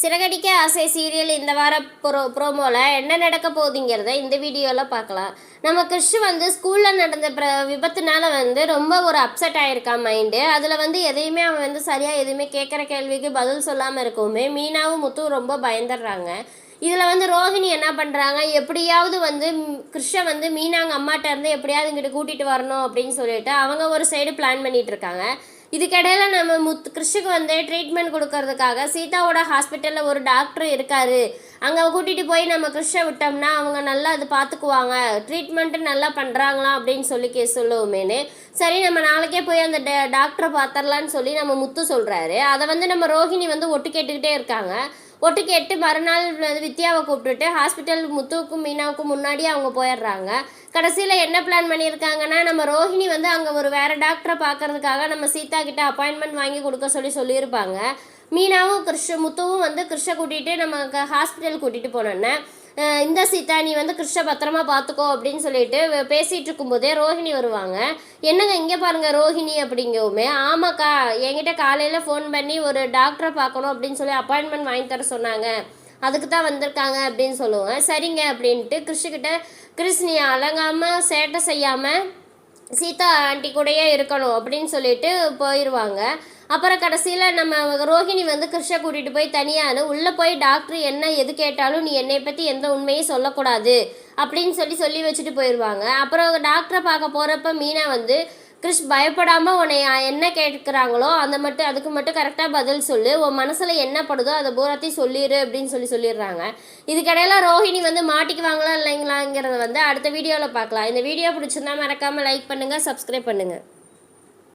சிறகடிக்க ஆசை சீரியல் இந்த வார ப்ரோமோவில் என்ன நடக்க போகுதுங்கிறத இந்த வீடியோவில் பார்க்கலாம். நம்ம கிறிஷ் ஸ்கூலில் நடந்த விபத்துனால ரொம்ப ஒரு அப்செட் ஆகிருக்கான் மைண்டு. அதில் எதையுமே அவன் சரியாக எதுவுமே கேட்குற கேள்விக்கு பதில் சொல்லாமல் இருக்கவுமே மீனாவும் முத்துவும் ரொம்ப பயந்துடுறாங்க. இதில் ரோஹிணி என்ன பண்ணுறாங்க, எப்படியாவது கிறிஷை மீனாங்க அம்மாட்ட இருந்து எப்படியாவது இங்கிட்ட கூட்டிகிட்டு வரணும் அப்படின்னு சொல்லிட்டு அவங்க ஒரு சைடு பிளான் பண்ணிகிட்டு இருக்காங்க. இதுக்கிடையில் நம்ம கிறிஷுக்கு ட்ரீட்மெண்ட் கொடுக்கறதுக்காக சீதாவோட ஹாஸ்பிட்டலில் ஒரு டாக்டர் இருக்கார். அங்கே கூட்டிகிட்டு போய் நம்ம கிறிஷை விட்டோம்னா அவங்க நல்லா அது பார்த்துக்குவாங்க, ட்ரீட்மெண்ட்டு நல்லா பண்ணுறாங்களா அப்படின்னு சொல்லி சொல்லுவோமேனு சரி நம்ம நாளைக்கே போய் அந்த டாக்டரை பார்த்துடலான்னு சொல்லி நம்ம முத்து சொல்கிறாரு. அதை நம்ம ரோஹிணி ஒட்டு கேட்டுக்கிட்டே இருக்காங்க. ஒட்டு கேட்டு மறுநாள் வித்யாவை கூப்பிட்டுட்டு ஹாஸ்பிட்டல் முத்துவுக்கும் மீனாவுக்கும் முன்னாடியே அவங்க போயிடுறாங்க. கடைசியில் என்ன பிளான் பண்ணியிருக்காங்கன்னா, நம்ம ரோஹிணி அங்கே ஒரு வேறு டாக்டரை பார்க்கறதுக்காக நம்ம சீதா கிட்ட அப்பாயின்மெண்ட் வாங்கி கொடுக்க சொல்லியிருப்பாங்க. மீனாவும் முத்துவும் கிறிஷை கூட்டிகிட்டு நம்ம ஹாஸ்பிட்டல் கூட்டிகிட்டு போனோன்னே, இந்த சீதா நீ கிறிஷை பத்திரமா பார்த்துக்கோ அப்படின்னு சொல்லிட்டு பேசிகிட்டு இருக்கும்போதே ரோஹிணி வருவாங்க. என்னங்க இங்கே பாருங்கள் ரோஹிணி அப்படிங்கவுமே, ஆமாக்கா என்கிட்ட காலையில் ஃபோன் பண்ணி ஒரு டாக்டரை பார்க்கணும் அப்படின்னு சொல்லி அப்பாயின்மெண்ட் வாங்கி தர சொன்னாங்க, அதுக்கு தான் வந்திருக்காங்க அப்படின்னு சொல்லுவேன். சரிங்க அப்படின்ட்டு கிறிஸ் நீ அலங்காமல் சேட்டை செய்யாமல் சீதா ஆண்டி கூடயே இருக்கணும் அப்படின்னு சொல்லிட்டு போயிடுவாங்க. அப்புறம் கடைசியில் நம்ம ரோஹிணி கிறிஷை கூட்டிகிட்டு போய் தனியானு உள்ளே போய் டாக்டர் என்ன எது கேட்டாலும் நீ என்னை பற்றி எந்த உண்மையும் சொல்லக்கூடாது அப்படின்னு சொல்லி வச்சுட்டு போயிடுவாங்க. அப்புறம் டாக்டரை பார்க்க போகிறப்ப மீனா கிறிஷ் பயப்படாமல் உன்னை என்ன கேட்குறாங்களோ அதுக்கு மட்டும் கரெக்டாக பதில் சொல்லு, உன் மனசில் என்ன படுதோ அதை பூராத்தையும் சொல்லிடு அப்படின்னு சொல்லிடுறாங்க. இதுக்கடையில் ரோஹிணி மாட்டிக்குவாங்களா இல்லைங்களாங்கிறத அடுத்த வீடியோவில் பார்க்கலாம். இந்த வீடியோ பிடிச்சிருந்தா மறக்காமல் லைக் பண்ணுங்கள், சப்ஸ்கிரைப் பண்ணுங்கள்.